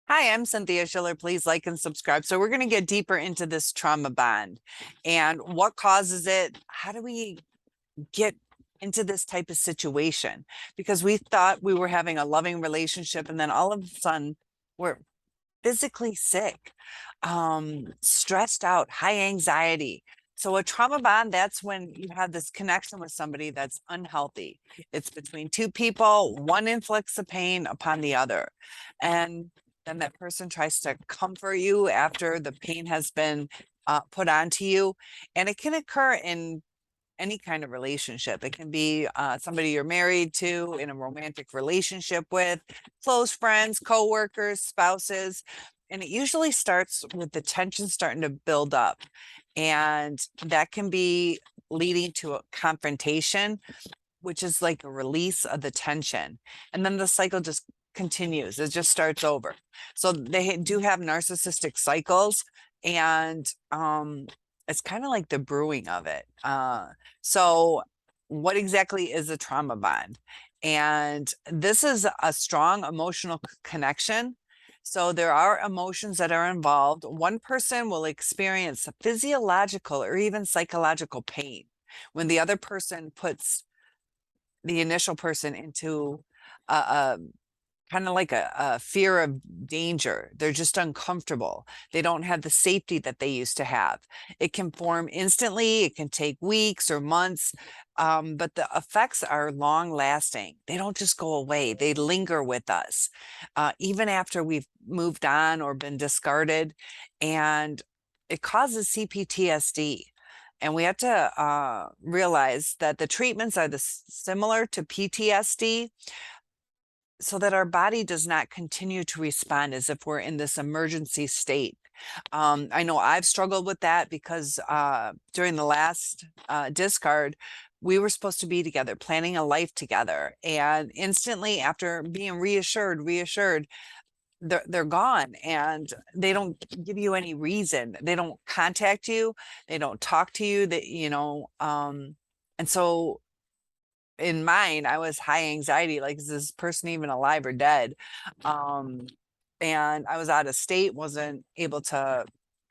Hi, I'm Cynthia Schiller. Please like and subscribe. So, we're going to get deeper into this trauma bond and what causes it. How do we get into this type of situation? Because we thought we were having a loving relationship, and then all of a sudden, we're physically sick, stressed out, high anxiety. So, a trauma bond, that's when you have this connection with somebody that's unhealthy. It's between two people, one inflicts the pain upon the other. And then that person tries to comfort you after the pain has been put onto you. And it can occur in any kind of relationship. It can be somebody you're married to, in a romantic relationship with, close friends, coworkers, spouses. And it usually starts with the tension starting to build up. And that can be leading to a confrontation, which is like a release of the tension. And then the cycle just continues, it just starts over. So they do have narcissistic cycles, and it's kind of like the brewing of it. So, what exactly is a trauma bond? And this is a strong emotional connection. So, there are emotions that are involved. One person will experience physiological or even psychological pain when the other person puts the initial person into a kind of like a fear of danger. They're just uncomfortable. They don't have the safety that they used to have. It can form instantly, it can take weeks or months, but the effects are long lasting. They don't just go away, they linger with us, even after we've moved on or been discarded. And it causes CPTSD. And we have to realize that the treatments are similar to PTSD, so that our body does not continue to respond as if we're in this emergency state. I know I've struggled with that because during the last discard, we were supposed to be together, planning a life together. And instantly, after being reassured, they're gone, and they don't give you any reason. They don't contact you. They don't talk to you. And so in mine, I was high anxiety, like, is this person even alive or dead? Um, and I was out of state, wasn't able to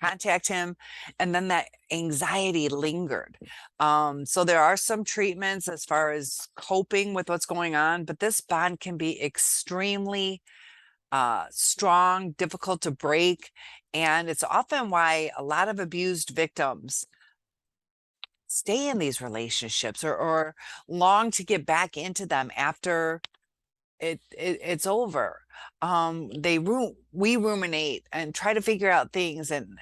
contact him. And then that anxiety lingered. So there are some treatments as far as coping with what's going on, but this bond can be extremely strong, difficult to break. And it's often why a lot of abused victims stay in these relationships, or long to get back into them after it's over. We ruminate and try to figure out things, and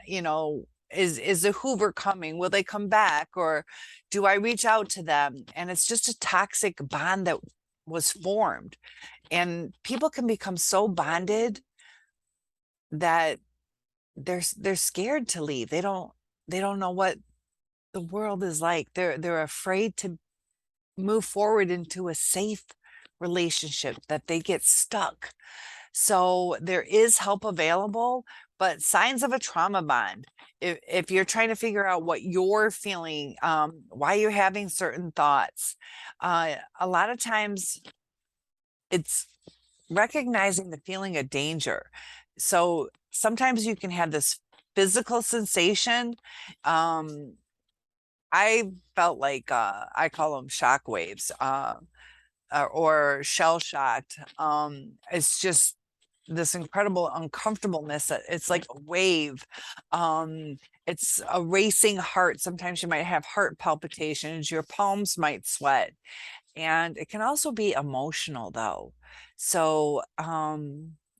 is the Hoover coming? Will they come back, or do I reach out to them? And it's just a toxic bond that was formed, and people can become so bonded that they're scared to leave. They don't know what the world is like. They're afraid to move forward into a safe relationship, that they get stuck. So there is help available, but signs of a trauma bond. If you're trying to figure out what you're feeling, why you're having certain thoughts, a lot of times it's recognizing the feeling of danger. So sometimes you can have this physical sensation. Um, I felt like I call them shock waves, or shell shocked. It's just this incredible uncomfortableness. It's like a wave. It's a racing heart. Sometimes you might have heart palpitations. Your palms might sweat, and it can also be emotional though. So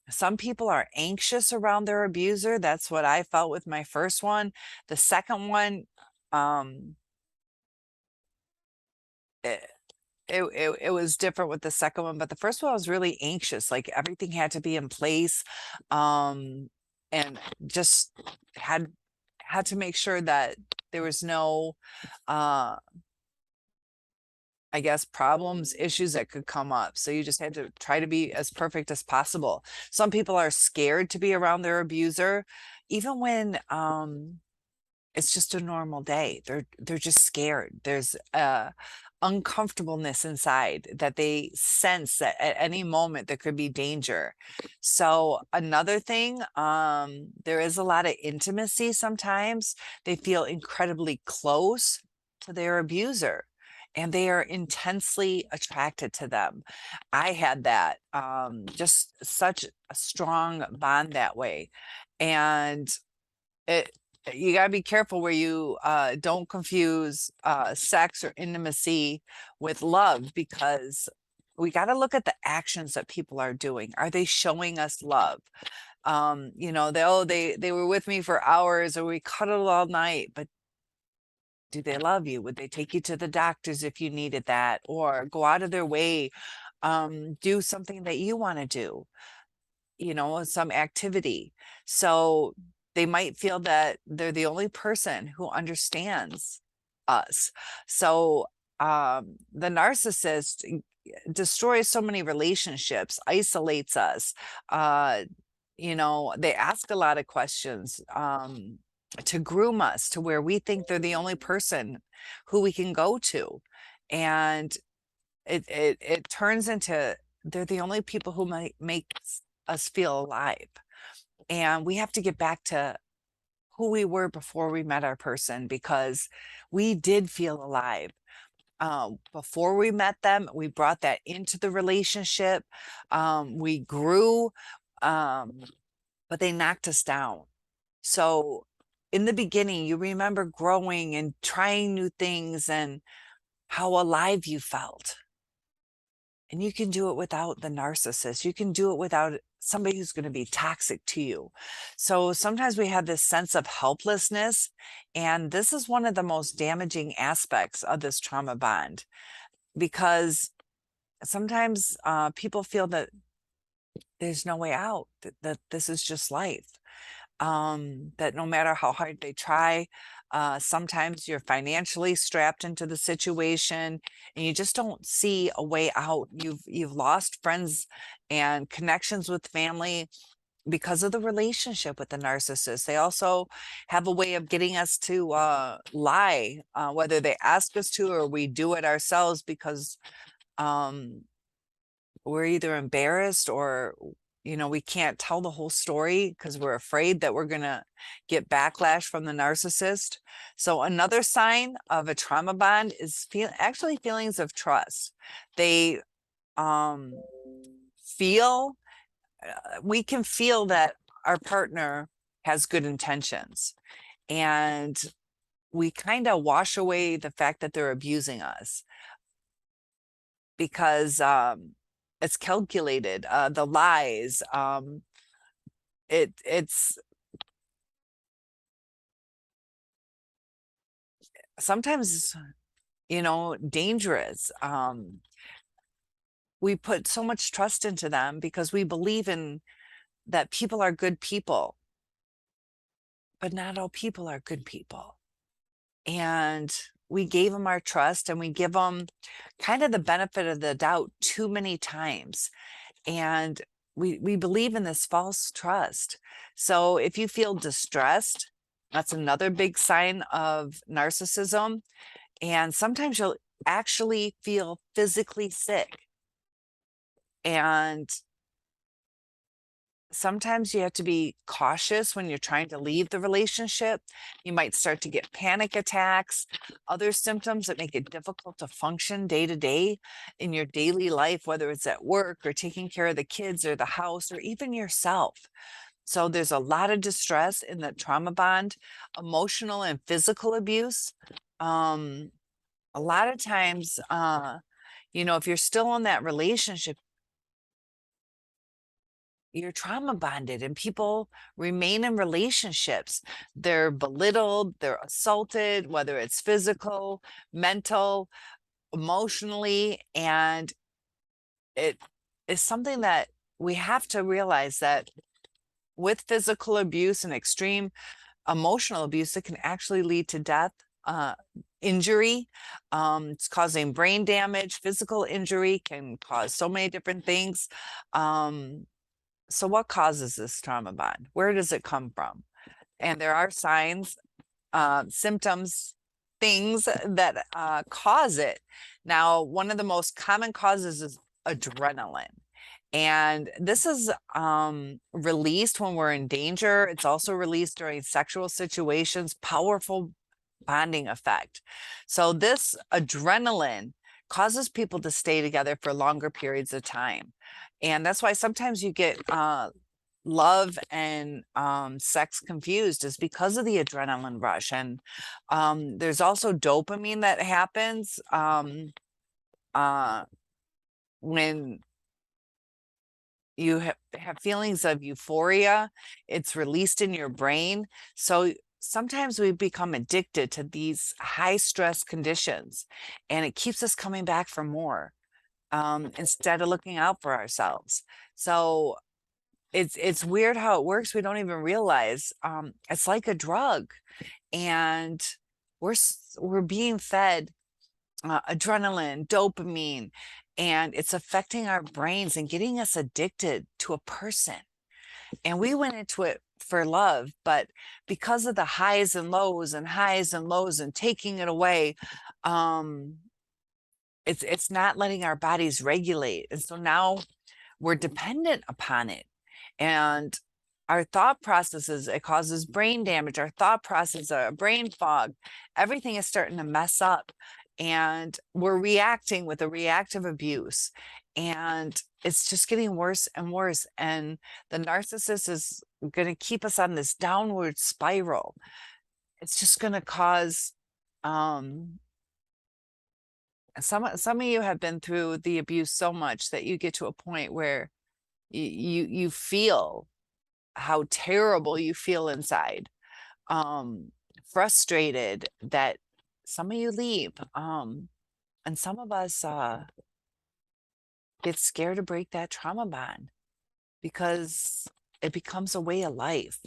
some people are anxious around their abuser. That's what I felt with my first one. The second one, um, it, it was different with the second one, but the first one I was really anxious. Like, everything had to be in place, um, and just had had to make sure that there was no, uh, I guess, problems, issues that could come up. So you just had to try to be as perfect as possible. Some people are scared to be around their abuser, even when It's just a normal day. They're just scared. There's uncomfortableness inside that they sense that at any moment there could be danger. So another thing, there is a lot of intimacy sometimes. They feel incredibly close to their abuser and they are intensely attracted to them. I had that, just such a strong bond that way. And it you gotta be careful where you don't confuse sex or intimacy with love, because we got to look at the actions that people are doing. Are they showing us love? They were with me for hours, or we cuddled all night, but do they love you? Would they take you to the doctors if you needed that, or go out of their way, do something that you want to do? Some activity. So they might feel that they're the only person who understands us. So the narcissist destroys so many relationships, isolates us. They ask a lot of questions to groom us to where we think they're the only person who we can go to. And it turns into they're the only people who might make us feel alive. And we have to get back to who we were before we met our person, because we did feel alive. Before we met them, we brought that into the relationship. We grew, but they knocked us down. So in the beginning, you remember growing and trying new things and how alive you felt. And you can do it without the narcissist. You can do it without somebody who's going to be toxic to you. So sometimes we have this sense of helplessness. And this is one of the most damaging aspects of this trauma bond, because sometimes people feel that there's no way out, that this is just life, that no matter how hard they try, sometimes you're financially strapped into the situation and you just don't see a way out. You've lost friends and connections with family because of the relationship with the narcissist. They also have a way of getting us to lie, whether they ask us to or we do it ourselves, because um, we're either embarrassed or we can't tell the whole story because we're afraid that we're going to get backlash from the narcissist. So another sign of a trauma bond is actually feelings of trust. They um feel we can feel that our partner has good intentions, and we kind of wash away the fact that they're abusing us, because it's calculated, the lies, it's sometimes dangerous. We put so much trust into them because we believe in that people are good people, but not all people are good people. And we gave them our trust, and we give them kind of the benefit of the doubt too many times. And we believe in this false trust. So if you feel distressed, that's another big sign of narcissism. And sometimes you'll actually feel physically sick. And sometimes you have to be cautious when you're trying to leave the relationship. You might start to get panic attacks, other symptoms that make it difficult to function day to day in your daily life, whether it's at work or taking care of the kids or the house or even yourself. So there's a lot of distress in the trauma bond, emotional and physical abuse. A lot of times, if you're still in that relationship, you're trauma bonded, and people remain in relationships. They're belittled, they're assaulted, whether it's physical, mental, emotionally. And it is something that we have to realize that with physical abuse and extreme emotional abuse, it can actually lead to death, injury. It's causing brain damage. Physical injury can cause so many different things. So what causes this trauma bond? Where does it come from? And there are signs. symptoms, things that cause it. Now, one of the most common causes is adrenaline. And this is released when we're in danger. It's also released during sexual situations, powerful bonding effect. So this adrenaline causes people to stay together for longer periods of time. And that's why sometimes you get love and sex confused, is because of the adrenaline rush. And there's also dopamine that happens when you have feelings of euphoria. It's released in your brain. So sometimes we become addicted to these high stress conditions, and it keeps us coming back for more instead of looking out for ourselves. So it's weird how it works. We don't even realize it's like a drug, and we're being fed adrenaline, dopamine, and it's affecting our brains and getting us addicted to a person. And we went into it for love, but because of the highs and lows and highs and lows and taking it away, it's not letting our bodies regulate. And so now we're dependent upon it. And our thought processes, it causes brain damage. Our thought process, brain fog, everything is starting to mess up. And we're reacting with a reactive abuse. And it's just getting worse and worse. And the narcissist is going to keep us on this downward spiral. It's just going to cause some of you have been through the abuse so much that you get to a point where you feel how terrible you feel inside, frustrated that some of you leave, and some of us get scared to break that trauma bond because it becomes a way of life,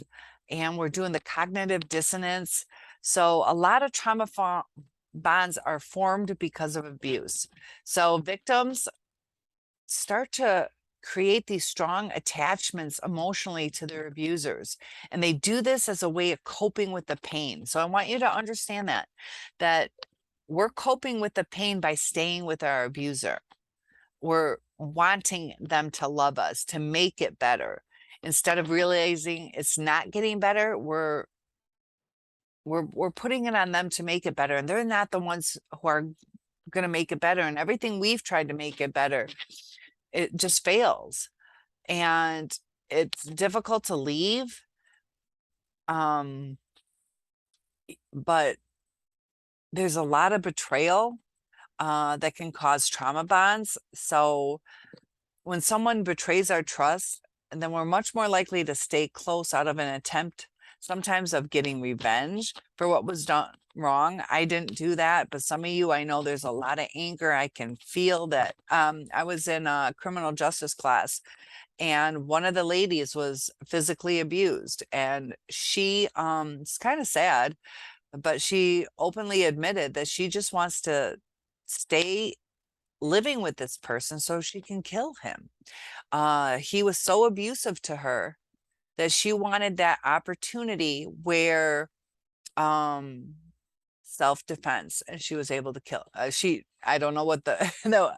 and we're doing the cognitive dissonance. So a lot of trauma bonds are formed because of abuse. So victims start to create these strong attachments emotionally to their abusers, and they do this as a way of coping with the pain. So I want you to understand that we're coping with the pain by staying with our abuser. We're wanting them to love us, to make it better. Instead of realizing it's not getting better, we're putting it on them to make it better, and they're not the ones who are going to make it better. And everything we've tried to make it better, it just fails, and it's difficult to leave. But there's a lot of betrayal that can cause trauma bonds. So when someone betrays our trust, and then we're much more likely to stay close out of an attempt sometimes of getting revenge for what was done wrong. I didn't do that, but some of you, I know there's a lot of anger. I can feel that. I was in a criminal justice class, and one of the ladies was physically abused, and she it's kind of sad, but she openly admitted that she just wants to stay living with this person so she can kill him. He was so abusive to her that she wanted that opportunity where self-defense, and she was able to kill. I don't know what the no,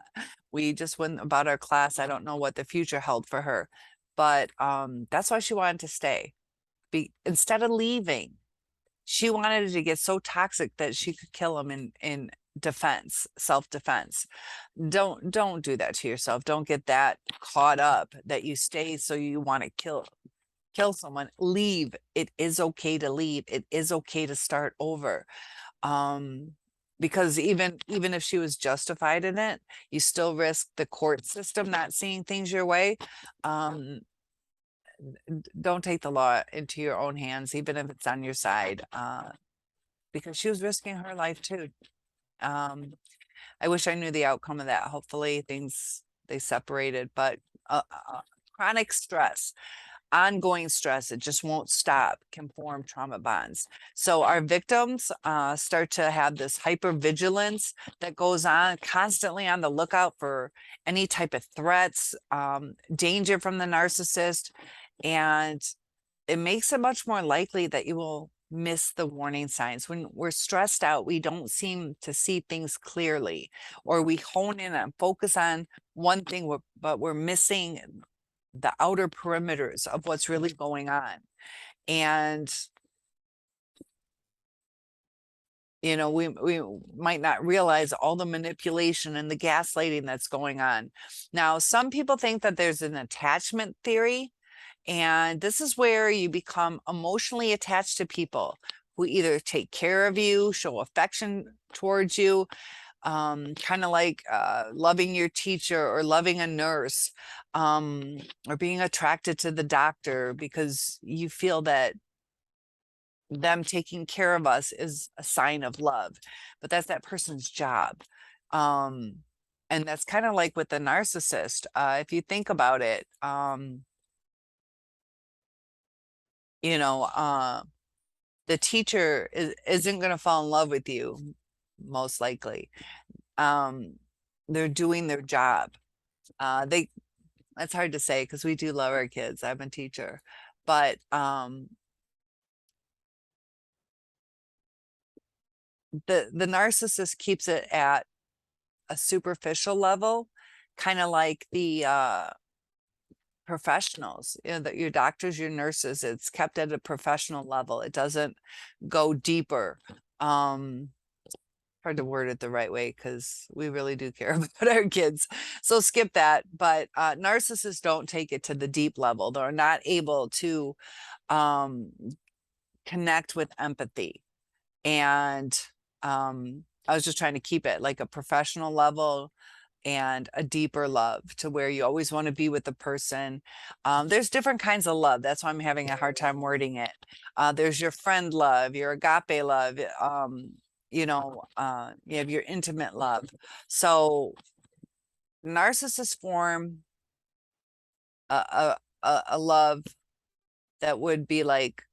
we just went about our class. I don't know what the future held for her, but that's why she wanted to stay. Instead of leaving, she wanted it to get so toxic that she could kill him in defense, self-defense. Don't do that to yourself. Don't get that caught up that you stay so you want to kill someone. Leave. It is okay to leave. It is okay to start over. Because even if she was justified in it, you still risk the court system not seeing things your way. Don't take the law into your own hands, even if it's on your side, because she was risking her life too. I wish I knew the outcome of that. Hopefully they separated, but chronic stress, ongoing stress, it just won't stop, can form trauma bonds. So our victims start to have this hypervigilance that goes on, constantly on the lookout for any type of threats, danger from the narcissist, and it makes it much more likely that you will miss the warning signs. When we're stressed out, we don't seem to see things clearly, or we hone in and focus on one thing, but we're missing the outer perimeters of what's really going on. And we might not realize all the manipulation and the gaslighting that's going on. Now, some people think that there's an attachment theory, and this is where you become emotionally attached to people who either take care of you, show affection towards you, kind of like loving your teacher or loving a nurse, or being attracted to the doctor because you feel that them taking care of us is a sign of love, but that's that person's job. And that's kind of like with the narcissist. If you think about it, you know, the teacher isn't going to fall in love with you, most likely. They're doing their job. That's hard to say because we do love our kids. I'm a teacher, but the narcissist keeps it at a superficial level, kind of like the professionals, that your doctors, your nurses, it's kept at a professional level. It doesn't go deeper. Hard to word it the right way because we really do care about our kids. So skip that. But narcissists don't take it to the deep level. They're not able to connect with empathy. And I was just trying to keep it like a professional level and a deeper love to where you always want to be with the person. There's different kinds of love. That's why I'm having a hard time wording it. There's your friend love, your agape love, you have your intimate love. So narcissists form a love that would be like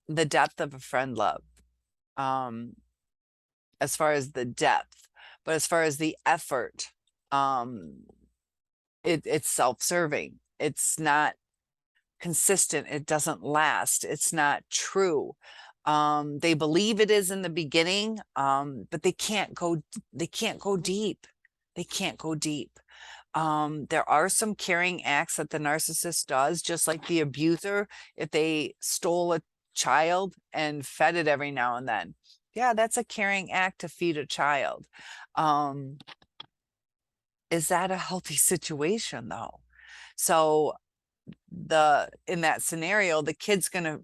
the depth of a friend love, as far as the depth, but as far as the effort, it's self-serving. It's not consistent. It doesn't last. It's not true. They believe it is in the beginning, but they can't go deep. They can't go deep. There are some caring acts that the narcissist does, just like the abuser. If they stole a child and fed it every now and then, yeah, that's a caring act to feed a child. Is that a healthy situation though? So in that scenario, the kid's going to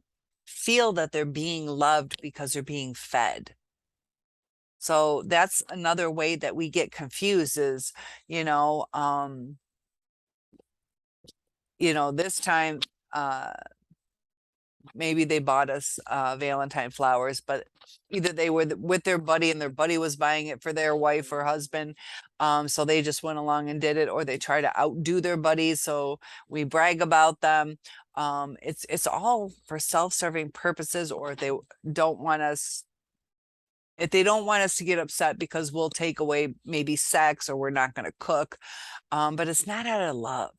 feel that they're being loved because they're being fed. So that's another way that we get confused is, this time, maybe they bought us Valentine flowers, but either they were with their buddy and their buddy was buying it for their wife or husband. So they just went along and did it, or they try to outdo their buddies. So we brag about them. It's all for self-serving purposes, or if they don't want us to get upset because we'll take away maybe sex or we're not going to cook. But it's not out of love.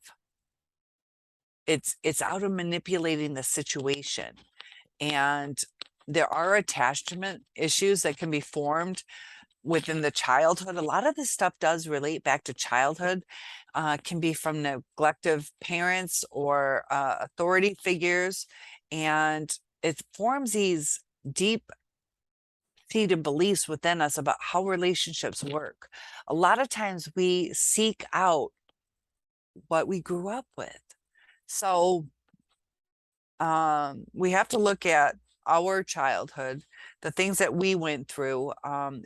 It's out of manipulating the situation. And there are attachment issues that can be formed within the childhood. A lot of this stuff does relate back to childhood, can be from neglective parents or authority figures. And it forms these deep seated beliefs within us about how relationships work. A lot of times we seek out what we grew up with. So we have to look at our childhood, the things that we went through.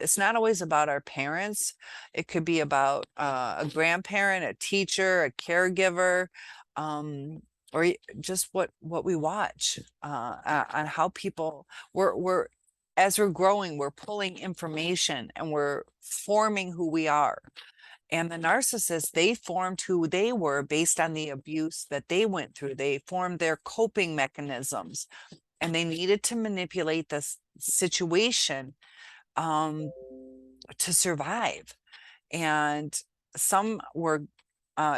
It's not always about our parents. It could be about a grandparent, a teacher, a caregiver, or just what we watch, on how people we're as we're growing, we're pulling information and we're forming who we are. And the narcissists, they formed who they were based on the abuse that they went through. They formed their coping mechanisms, and they needed to manipulate this situation to survive. And some were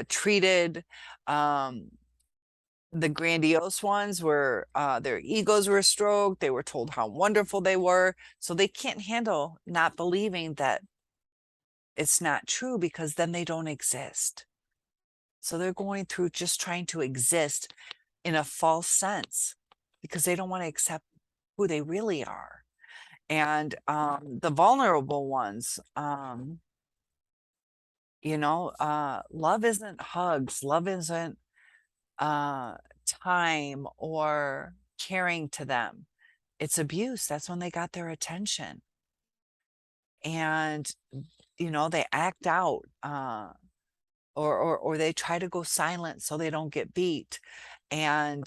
treated the grandiose ones were their egos were stroked, they were told how wonderful they were, so they can't handle not believing that it's not true, because then they don't exist. So they're going through just trying to exist in a false sense, because they don't want to accept who they really are. And the vulnerable ones, love isn't hugs, love isn't time or caring to them. It's abuse. That's when they got their attention. And, they act out, or they try to go silent so they don't get beat. And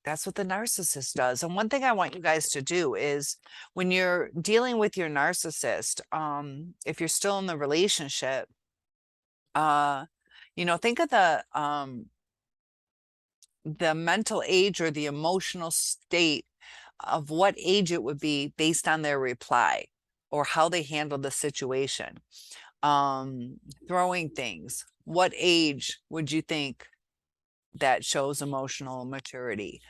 that's what the narcissist does. And one thing I want you guys to do is, when you're dealing with your narcissist, if you're still in the relationship, think of the mental age or the emotional state of what age it would be based on their reply or how they handle the situation. Throwing things. What age would you think that shows emotional maturity?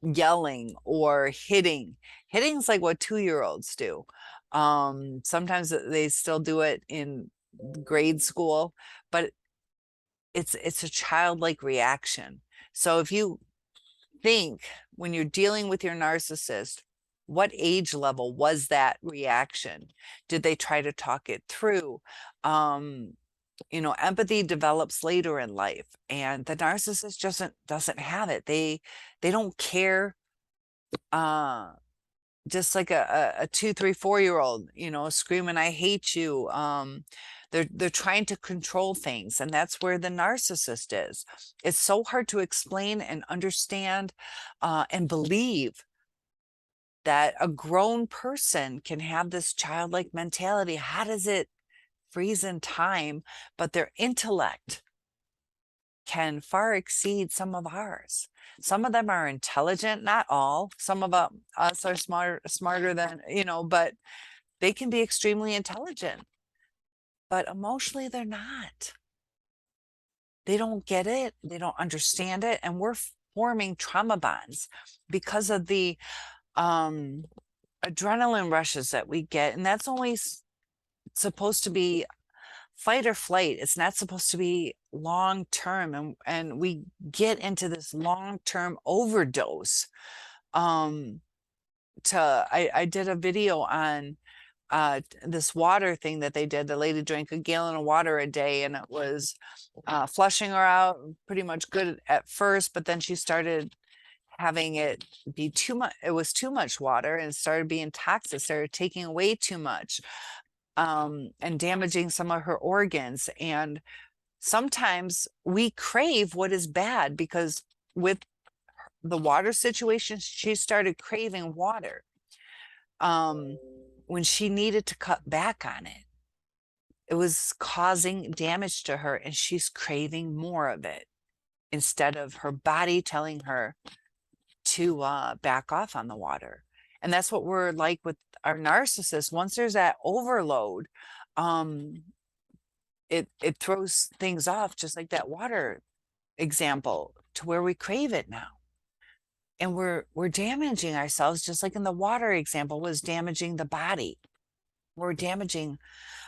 Yelling or hitting. Hitting's like what 2-year-olds do. Sometimes they still do it in grade school, but it's a childlike reaction. So if you think, when you're dealing with your narcissist, what age level was that reaction? Did they try to talk it through? Empathy develops later in life, and the narcissist doesn't have it. They don't care. Just like a 2, 3, 4-year-old, screaming, "I hate you." They're trying to control things, and that's where the narcissist is. It's so hard to explain and understand and believe that a grown person can have this childlike mentality. How does it freeze in time? But their intellect can far exceed some of ours. Some of them are intelligent, not all. Some of us are smarter than, but they can be extremely intelligent. But emotionally, they're not. They don't get it. They don't understand it. And we're forming trauma bonds because of the adrenaline rushes that we get. And that's only supposed to be fight or flight. It's not supposed to be long term. And we get into this long term overdose. I did a video on this water thing that they did. The lady drank a gallon of water a day, and it was flushing her out pretty much good at first, but then she started having it be too much. It was too much water, and started being toxic, started taking away too much, and damaging some of her organs. And sometimes we crave what is bad, because with the water situation, she started craving water when she needed to cut back on it. It was causing damage to her, and she's craving more of it, instead of her body telling her to back off on the water. And that's what we're like with our narcissist. Once there's that overload, it throws things off, just like that water example, to where we crave it now. And we're damaging ourselves, just like in the water example was damaging the body. We're damaging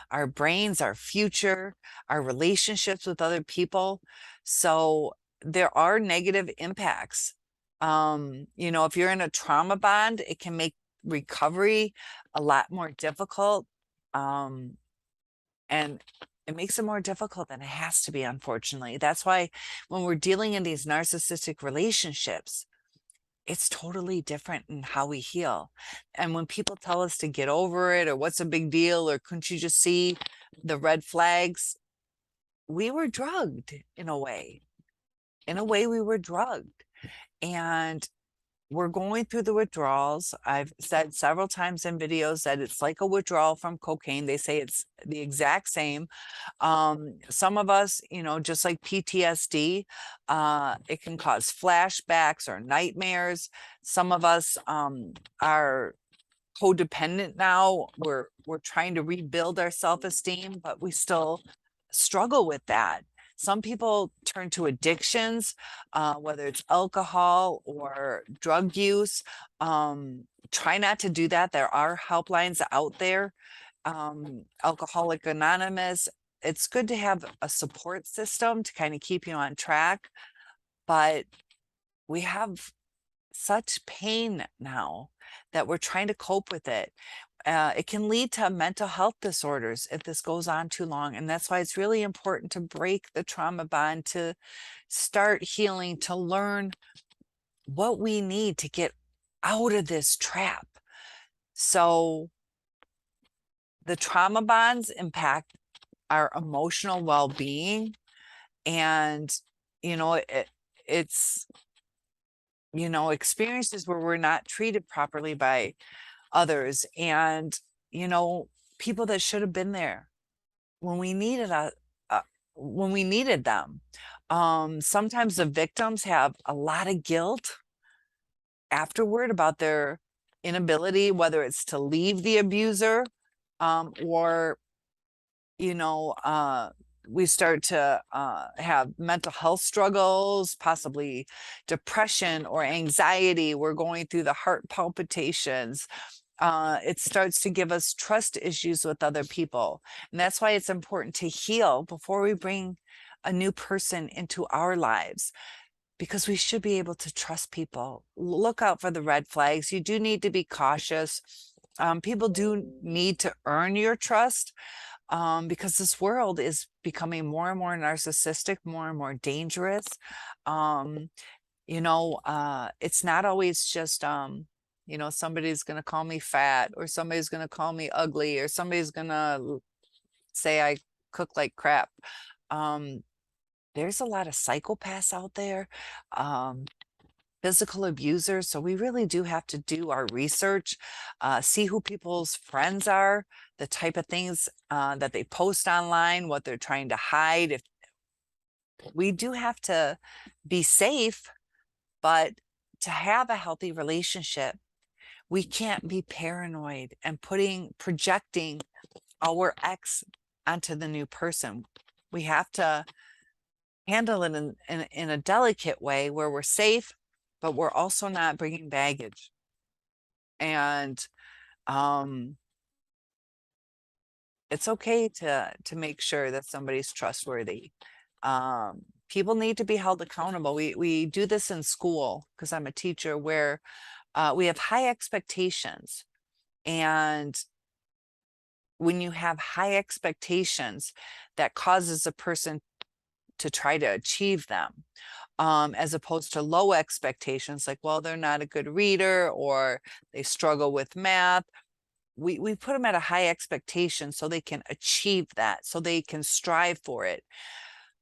our brains, our future, our relationships with other people. So there are negative impacts. If you're in a trauma bond, it can make recovery a lot more difficult. And it makes it more difficult than it has to be, unfortunately. That's why when we're dealing in these narcissistic relationships, it's totally different in how we heal. And when people tell us to get over it, or what's a big deal, or couldn't you just see the red flags? We were drugged in a way. In a way, we were drugged. And we're going through the withdrawals. I've said several times in videos that it's like a withdrawal from cocaine. They say it's the exact same. Some of us, just like PTSD, it can cause flashbacks or nightmares. Some of us are codependent now. We're trying to rebuild our self-esteem, but we still struggle with that. Some people turn to addictions, whether it's alcohol or drug use. Try not to do that. There are helplines out there. Alcoholic Anonymous. It's good to have a support system to kind of keep you on track, but we have such pain now that we're trying to cope with it. It can lead to mental health disorders if this goes on too long. And that's why it's really important to break the trauma bond, to start healing, to learn what we need to get out of this trap. So the trauma bonds impact our emotional well-being, and it's experiences where we're not treated properly by others, and people that should have been there when we needed when we needed them. Sometimes the victims have a lot of guilt afterward about their inability, whether it's to leave the abuser, or we start to have mental health struggles, possibly depression or anxiety. We're going through the heart palpitations. It starts to give us trust issues with other people. And that's why it's important to heal before we bring a new person into our lives, because we should be able to trust people. Look out for the red flags. You do need to be cautious. People do need to earn your trust, because this world is becoming more and more narcissistic, more and more dangerous. It's not always just, somebody's going to call me fat, or somebody's going to call me ugly, or somebody's going to say I cook like crap. There's a lot of psychopaths out there, physical abusers. So we really do have to do our research, see who people's friends are, the type of things that they post online, what they're trying to hide. If we do have to be safe, but to have a healthy relationship, we can't be paranoid and projecting our ex onto the new person. We have to handle it in a delicate way where we're safe, but we're also not bringing baggage. And it's okay to make sure that somebody's trustworthy. People need to be held accountable. We do this in school, because I'm a teacher, where we have high expectations. And when you have high expectations, that causes a person to try to achieve them, as opposed to low expectations, like, well, they're not a good reader, or they struggle with math. We put them at a high expectation so they can achieve that, so they can strive for it.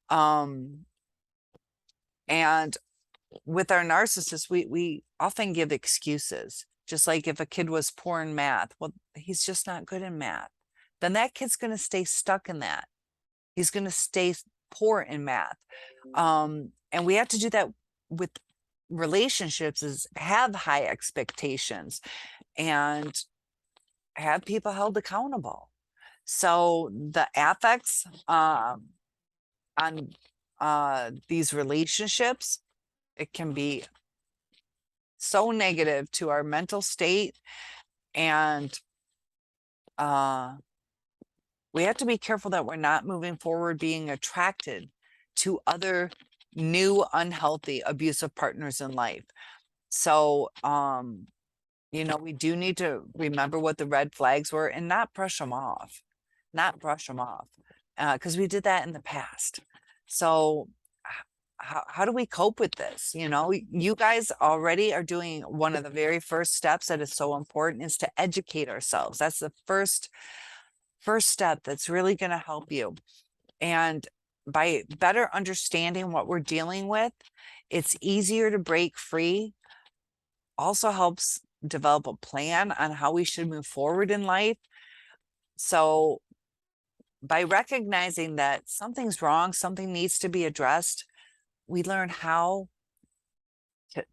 And with our narcissists, we often give excuses. Just like if a kid was poor in math, well, he's just not good in math. Then that kid's going to stay stuck in that. He's going to stay poor in math. And we have to do that with relationships, is have high expectations and have people held accountable. So the affects on these relationships, it can be so negative to our mental state. And we have to be careful that we're not moving forward being attracted to other new, unhealthy, abusive partners in life. So, we do need to remember what the red flags were and not brush them off, because we did that in the past. So how do we cope with this? You guys already are doing one of the very first steps that is so important, is to educate ourselves. That's the first step that's really going to help you. And by better understanding what we're dealing with, it's easier to break free. Also helps develop a plan on how we should move forward in life. So by recognizing that something's wrong, something needs to be addressed, we learn how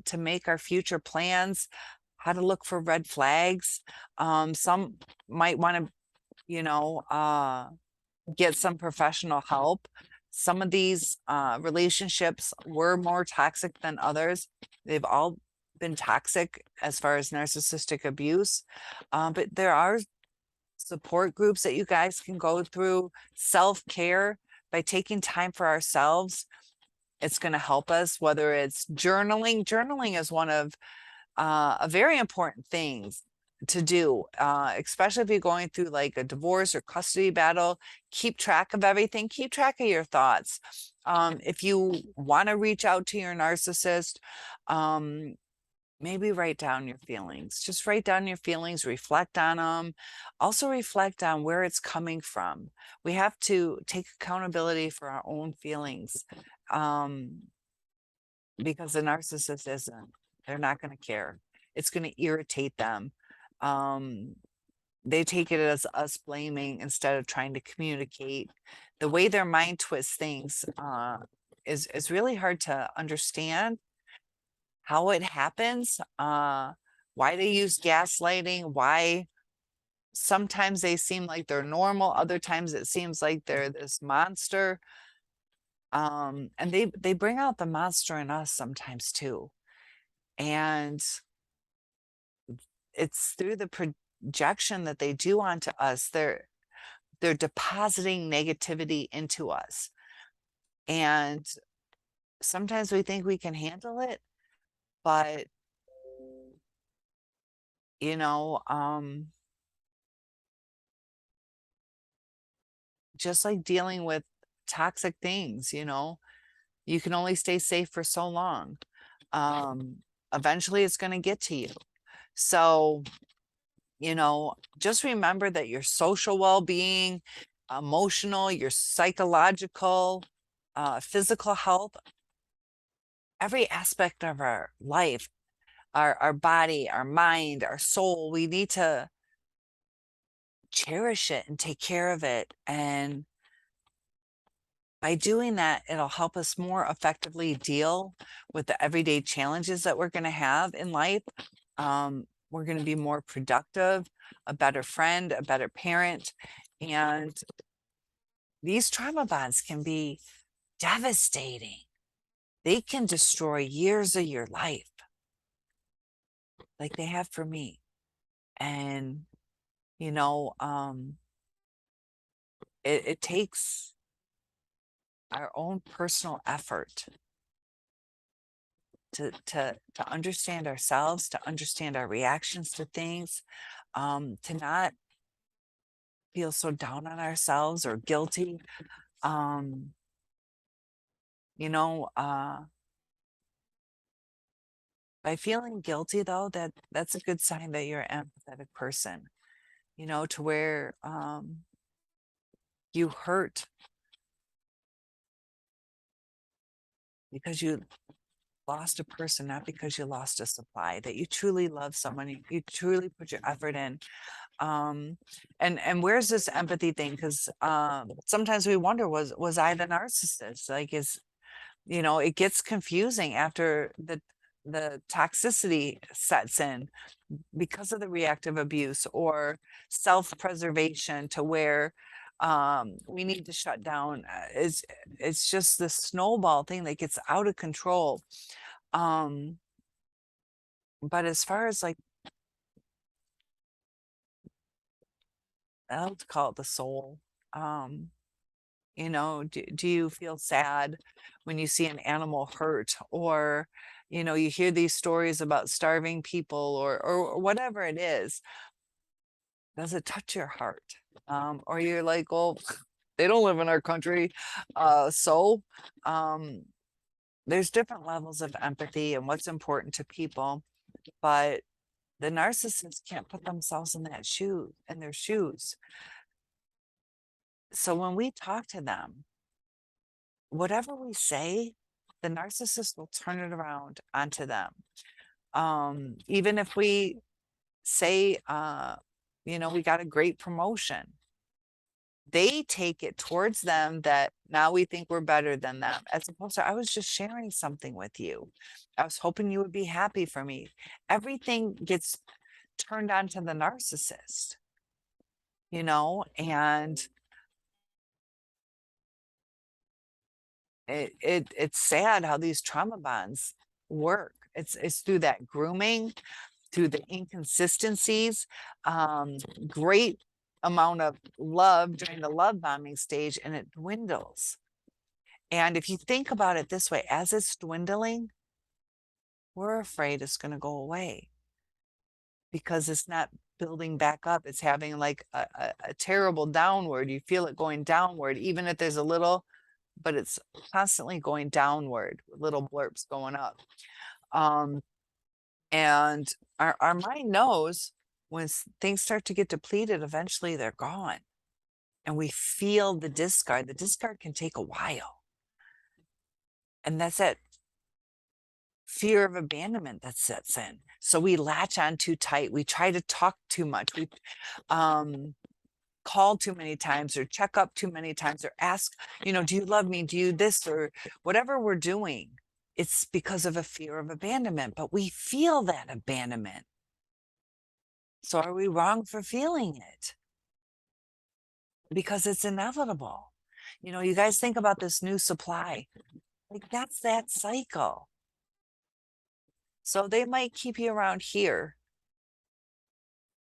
to make our future plans, how to look for red flags. Some might want to, get some professional help. Some of these relationships were more toxic than others. They've all been toxic as far as narcissistic abuse. But there are support groups that you guys can go through, self-care by taking time for ourselves. It's going to help us, whether it's journaling. Journaling is one of a very important things to do, especially if you're going through like a divorce or custody battle. Keep track of everything, keep track of your thoughts. If you want to reach out to your narcissist, maybe write down your feelings. Just write down your feelings, reflect on them. Also reflect on where it's coming from. We have to take accountability for our own feelings, because the narcissist isn't. They're not going to care. It's going to irritate them. They take it as us blaming instead of trying to communicate. The way their mind twists things is really hard to understand how it happens, why they use gaslighting, why sometimes they seem like they're normal, other times it seems like they're this monster. And they bring out the monster in us sometimes too. And it's through the projection that they do onto us. They're depositing negativity into us. And sometimes we think we can handle it, but you know, just like dealing with toxic things, you can only stay safe for so long. Eventually it's going to get to you. So, just remember that your social well-being, emotional, your psychological, physical health, every aspect of our life, our body, our mind, our soul, we need to cherish it and take care of it. And by doing that, it'll help us more effectively deal with the everyday challenges that we're going to have in life. We're going to be more productive, a better friend, a better parent. And these trauma bonds can be devastating. They can destroy years of your life, like they have for me. And, it takes our own personal effort to understand ourselves, to understand our reactions to things, to not feel so down on ourselves or guilty. Um, by feeling guilty though, that's a good sign that you're an empathetic person, to where you hurt because you lost a person, not because you lost a supply, that you truly love someone, you truly put your effort in. And where's this empathy thing? Because sometimes we wonder, was I the narcissist? Like, it gets confusing after the toxicity sets in because of the reactive abuse or self-preservation, to where we need to shut down. It's just this snowball thing that gets out of control. But as far as like, I like to call it the soul. Do you feel sad when you see an animal hurt, or you hear these stories about starving people, or whatever it is? Does it touch your heart? Or you're like, well, they don't live in our country. So there's different levels of empathy and what's important to people, but the narcissists can't put themselves in their shoes. So when we talk to them, whatever we say, the narcissist will turn it around onto them. Even if we say, we got a great promotion, they take it towards them that now we think we're better than them, as opposed to, I was just sharing something with you. I was hoping you would be happy for me. Everything gets turned on to the narcissist, and it's sad how these trauma bonds work. It's through that grooming, through the inconsistencies, great amount of love during the love bombing stage, and it dwindles. And if you think about it this way, as it's dwindling, we're afraid it's going to go away because it's not building back up. It's having like a terrible downward. You feel it going downward, even if there's a little, but it's constantly going downward, with little blurps going up. And our mind knows when things start to get depleted, eventually they're gone. And we feel the discard. The discard can take a while. And that's that fear of abandonment that sets in. So we latch on too tight. We try to talk too much. We call too many times, or check up too many times, or ask, do you love me? Do you this, or whatever we're doing? It's because of a fear of abandonment, but we feel that abandonment. So are we wrong for feeling it? Because it's inevitable. You guys think about this new supply, like that's that cycle. So they might keep you around here,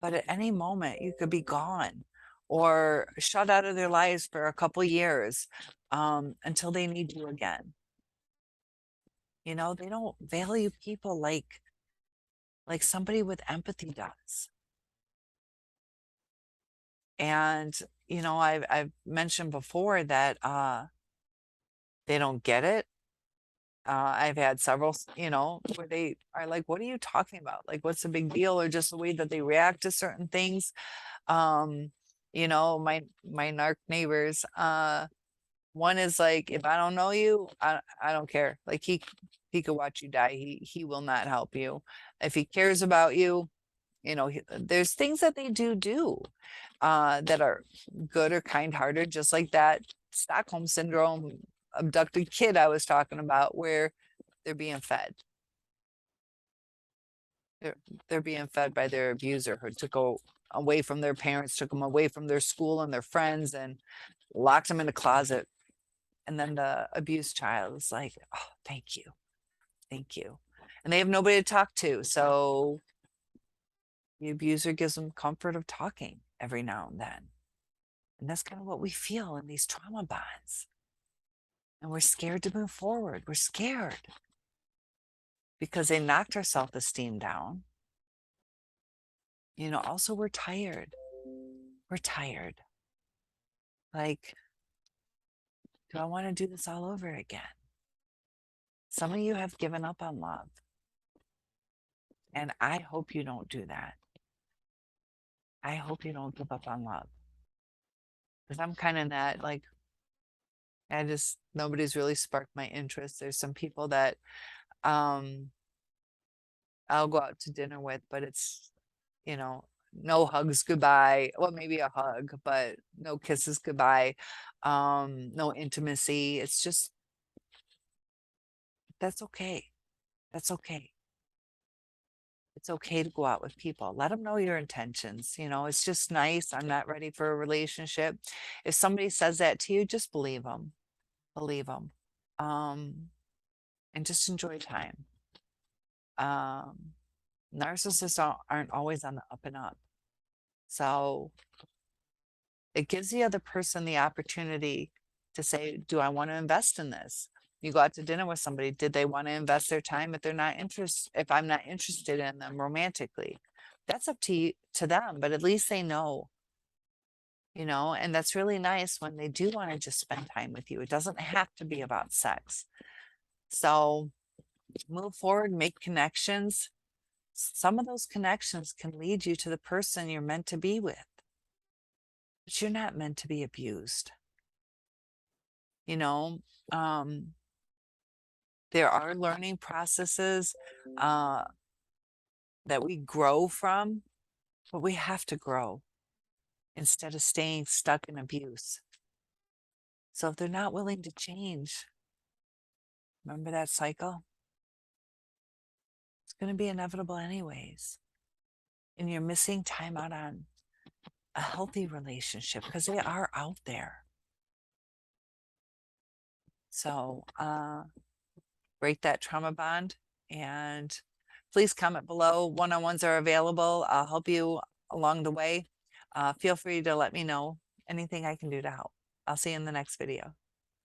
but at any moment you could be gone or shut out of their lives for a couple years, until they need you again. They don't value people like somebody with empathy does. And I've mentioned before that they don't get it. I've had several, where they are like, what are you talking about? Like, what's the big deal? Or just the way that they react to certain things. My narc neighbors, one is like, if I don't know you, I don't care. Like he could watch you die. He will not help you. If he cares about you, there's things that they do that are good or kind-hearted, just like that Stockholm syndrome abducted kid I was talking about, where they're being fed. They're being fed by their abuser, who took away from their parents, took them away from their school and their friends, and locked them in a closet. And then the abused child is like, oh, thank you. Thank you. And they have nobody to talk to. So the abuser gives them comfort of talking every now and then. And that's kind of what we feel in these trauma bonds. And we're scared to move forward. We're scared because they knocked our self-esteem down. Also we're tired. We're tired. Like, do I want to do this all over again? Some of you have given up on love. And I hope you don't do that. I hope you don't give up on love. Because I'm kind of that, like, nobody's really sparked my interest. There's some people that I'll go out to dinner with, but it's, no hugs goodbye. Well, maybe a hug, but no kisses goodbye. No intimacy. It's just, that's okay. That's okay. It's okay to go out with people. Let them know your intentions. It's just nice. I'm not ready for a relationship. If somebody says that to you, just believe them. Believe them. And just enjoy time. Narcissists aren't always on the up and up. So it gives the other person the opportunity to say, do I want to invest in this? You go out to dinner with somebody, did they want to invest their time if I'm not interested in them romantically? That's up to them, but at least they know, and that's really nice when they do want to just spend time with you. It doesn't have to be about sex. So move forward, make connections. Some of those connections can lead you to the person you're meant to be with, but you're not meant to be abused. There are learning processes that we grow from, but we have to grow instead of staying stuck in abuse. So if they're not willing to change, remember that cycle? It's going to be inevitable anyways. And you're missing time out on a healthy relationship because they are out there. So break that trauma bond, and please comment below. One-on-ones are available. I'll help you along the way. Feel free to let me know anything I can do to help. I'll see you in the next video.